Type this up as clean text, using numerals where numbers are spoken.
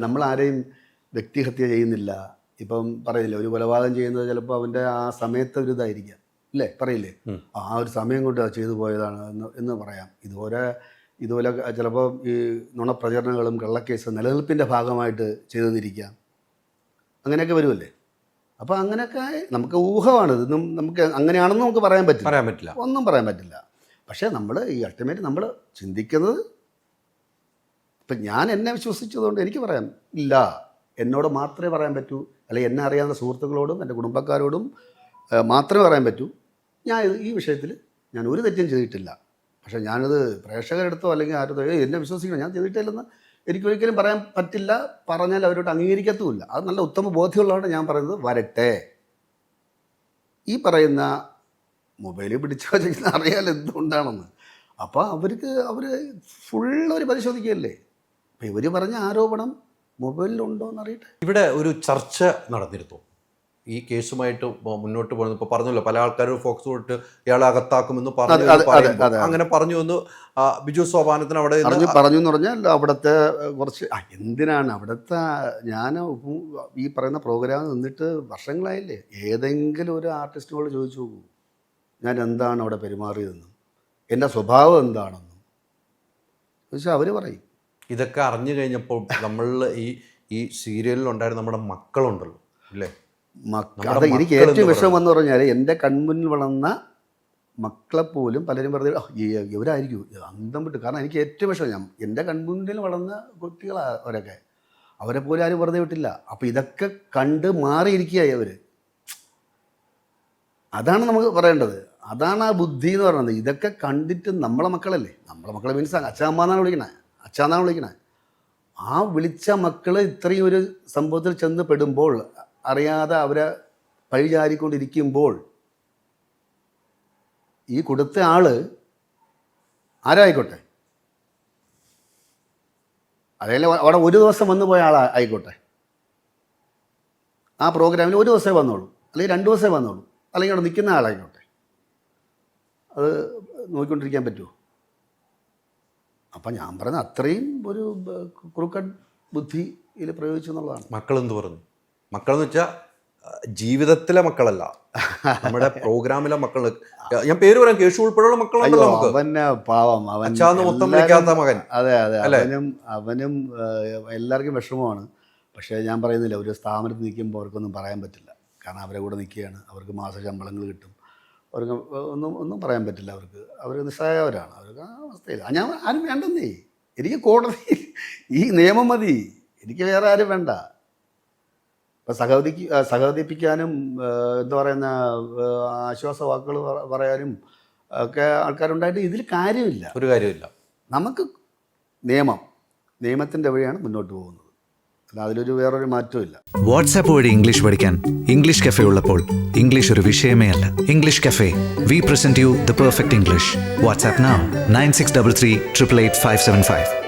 നമ്മൾ ആരെയും വ്യക്തിഹത്യ ചെയ്യുന്നില്ല. ഇപ്പം പറയില്ലേ, ഒരു കൊലപാതകം ചെയ്യുന്നത് ചിലപ്പോൾ അവൻ്റെ ആ സമയത്തെ ഒരു ഇതായിരിക്കാം, അല്ലേ? പറയില്ലേ, ആ ഒരു സമയം കൊണ്ട് ചെയ്തു പോയതാണ് എന്ന് പറയാം. ഇതുപോലെ ചിലപ്പോൾ ഈ നുണപ്രചരണങ്ങളും കള്ളക്കേസ് നിലനിൽപ്പിൻ്റെ ഭാഗമായിട്ട് ചെയ്തിരിക്കാം. അങ്ങനെയൊക്കെ വരുമല്ലേ? അപ്പോൾ അങ്ങനെയൊക്കെ നമുക്ക് ഊഹമാണ്. ഇതൊന്നും നമുക്ക് അങ്ങനെയാണെന്ന് നമുക്ക് പറയാൻ പറ്റില്ല, ഒന്നും പറയാൻ പറ്റില്ല. പക്ഷേ നമ്മൾ ഈ അൾട്ടിമേറ്റ് നമ്മൾ ചിന്തിക്കുന്നത്, ഇപ്പം ഞാൻ എന്നെ വിശ്വസിച്ചതുകൊണ്ട് എനിക്ക് പറയാൻ ഇല്ല, എന്നോട് മാത്രമേ പറയാൻ പറ്റൂ, അല്ലെങ്കിൽ എന്നെ അറിയാവുന്ന സുഹൃത്തുക്കളോടും എൻ്റെ കുടുംബക്കാരോടും മാത്രമേ പറയാൻ പറ്റൂ. ഞാൻ ഈ വിഷയത്തിൽ ഞാൻ ഒരു തെറ്റും ചെയ്തിട്ടില്ല. പക്ഷേ ഞാനത് പ്രേക്ഷകരെടുത്തോ അല്ലെങ്കിൽ ആരോ എന്നെ വിശ്വസിക്കണം ഞാൻ ചെയ്തിട്ടില്ലെന്ന് എനിക്കൊരിക്കലും പറയാൻ പറ്റില്ല. പറഞ്ഞാൽ അവരോട് അംഗീകരിക്കത്തുമില്ല. അത് നല്ല ഉത്തമ ബോധ്യമുള്ളതാണ് ഞാൻ പറയുന്നത്. വരട്ടെ. ഈ പറയുന്ന മൊബൈലിൽ പിടിച്ചു വച്ചിരിക്കുന്ന അറിയാലോ എന്തുകൊണ്ടാണെന്ന്. അപ്പോൾ അവർ ഫുള്ളവർ പരിശോധിക്കുകയല്ലേ. അപ്പോൾ ഇവർ പറഞ്ഞ ആരോപണം മൊബൈലിലുണ്ടോ എന്നറിയട്ടെ. ഇവിടെ ഒരു ചർച്ച നടന്നിരുന്നു ഈ കേസുമായിട്ട് മുന്നോട്ട് പോകുന്നത്. ഇപ്പോൾ പറഞ്ഞല്ലോ, പല ആൾക്കാരും ഫോക്സ് തൊട്ട് ഇയാളെ അകത്താക്കുമെന്ന് പറഞ്ഞു, അങ്ങനെ പറഞ്ഞു എന്ന് ബിജു സോപാനത്തിന് അവിടെ പറഞ്ഞു എന്ന് പറഞ്ഞാൽ അവിടുത്തെ കുറച്ച് എന്തിനാണ് അവിടുത്തെ ഞാൻ ഈ പറയുന്ന പ്രോഗ്രാം നിന്നിട്ട് വർഷങ്ങളായില്ലേ. ഏതെങ്കിലും ഒരു ആർട്ടിസ്റ്റിനോട് ചോദിച്ചു നോക്കൂ, ഞാൻ എന്താണ് അവിടെ പെരുമാറിയതെന്നും എൻ്റെ സ്വഭാവം എന്താണെന്നും ചോദിച്ചാൽ അവർ പറയും. ഇതൊക്കെ അറിഞ്ഞു കഴിഞ്ഞപ്പോൾ നമ്മൾ ഈ സീരിയലിലുണ്ടായിരുന്ന നമ്മുടെ മക്കളുണ്ടല്ലോ അല്ലേ, അത് എനിക്ക് ഏറ്റവും വിഷമം എന്ന് പറഞ്ഞാൽ എൻ്റെ കൺമുന്നിൽ വളർന്ന മക്കളെപ്പോലും പലരും പറഞ്ഞ ഇവരായിരിക്കും അന്തം വിട്ട്. കാരണം എനിക്ക് ഏറ്റവും വിഷമം, എൻ്റെ കൺമുന്നിൽ വളർന്ന കുട്ടികളാണ് അവരൊക്കെ, അവരെ പോലും ആരും വെറുതെ വിട്ടില്ല. അപ്പോൾ ഇതൊക്കെ കണ്ട് മാറിയിരിക്കുകയായി അവർ. അതാണ് നമുക്ക് പറയേണ്ടത്. അതാണ് ആ ബുദ്ധി എന്ന് പറയുന്നത്. ഇതൊക്കെ കണ്ടിട്ട് നമ്മളെ മക്കളല്ലേ, നമ്മളെ മക്കളെ മീൻസ് അച്ഛാമ്മന്നാണ് വിളിക്കണേ, അച്ഛാന്നാണ് വിളിക്കണേ. ആ വിളിച്ച മക്കൾ ഇത്രയും ഒരു സംഭവത്തിൽ ചെന്ന് പെടുമ്പോൾ, അറിയാതെ അവരെ പഴിചാരിക്കൊണ്ടിരിക്കുമ്പോൾ, ഈ കൊടുത്ത ആള് ആരായിക്കോട്ടെ, അതല്ലേ അവിടെ ഒരു ദിവസം വന്നു പോയ ആളായിക്കോട്ടെ, ആ പ്രോഗ്രാമിൽ ഒരു ദിവസമേ വന്നോളൂ, അല്ലെങ്കിൽ 2 ദിവസമേ വന്നോളൂ, അല്ലെങ്കിൽ അവിടെ നിൽക്കുന്ന ആളായിക്കോട്ടെ, അത് നോക്കിക്കൊണ്ടിരിക്കാൻ പറ്റുമോ? അപ്പം ഞാൻ പറഞ്ഞ അത്രയും ഒരു ക്രൂക്കഡ് ബുദ്ധിയിൽ പ്രയോഗിച്ചു എന്നുള്ളതാണ്. മക്കളെന്ത് പറഞ്ഞു? മക്കളെന്ന് വെച്ചാൽ ജീവിതത്തിലെ മക്കളല്ല, നമ്മുടെ പ്രോഗ്രാമിലെ മക്കൾ. ഞാൻ പേര് പറയാം, കേശു ഉൾപ്പെടെയുള്ള മക്കളുണ്ടല്ലോ നമുക്ക്. അവന് പാവം, അവൻ മൊത്തം വിളിക്കാത്ത മകൻ. അതെ, അവനും എല്ലാവർക്കും വിഷമമാണ്. പക്ഷേ ഞാൻ പറയുന്നില്ല, ഒരു സ്ഥാപനത്തിൽ നിൽക്കുമ്പോൾ അവർക്കൊന്നും പറയാൻ പറ്റില്ല. കാരണം അവരെ കൂടെ നിൽക്കുകയാണ്, അവർക്ക് മാസ ശമ്പളങ്ങൾ കിട്ടും, അവർക്ക് ഒന്നും പറയാൻ പറ്റില്ല. അവർ നിസ്സഹായവരാണ്. അവർക്ക് ആ അവസ്ഥയില്ല. ഞാൻ ആരും വേണ്ടെന്നേ, എനിക്ക് കോടതി ഈ നിയമം മതി, എനിക്ക് വേറെ ആരും വേണ്ട. ഇപ്പം സഹകരിപ്പിക്കാനും എന്താ പറയുന്ന ആശ്വാസ വാക്കുകൾ പറയാനും ഒക്കെ ആൾക്കാരുണ്ടായിട്ട് ഇതിൽ കാര്യമില്ല, ഒരു കാര്യമില്ല. നമുക്ക് നിയമത്തിൻ്റെ വഴിയാണ് മുന്നോട്ട് പോകുന്നത്. അല്ല, അതിലൊരു വേറൊരു മാറ്റവും ഇല്ല. വാട്സാപ്പ് വഴി ഇംഗ്ലീഷ് പഠിക്കാൻ ഇംഗ്ലീഷ് കഫേ ഉള്ളപ്പോൾ ഇംഗ്ലീഷ് ഒരു വിഷയമേ അല്ല. English cafe, we present you the perfect English. WhatsApp now 9633 888 575.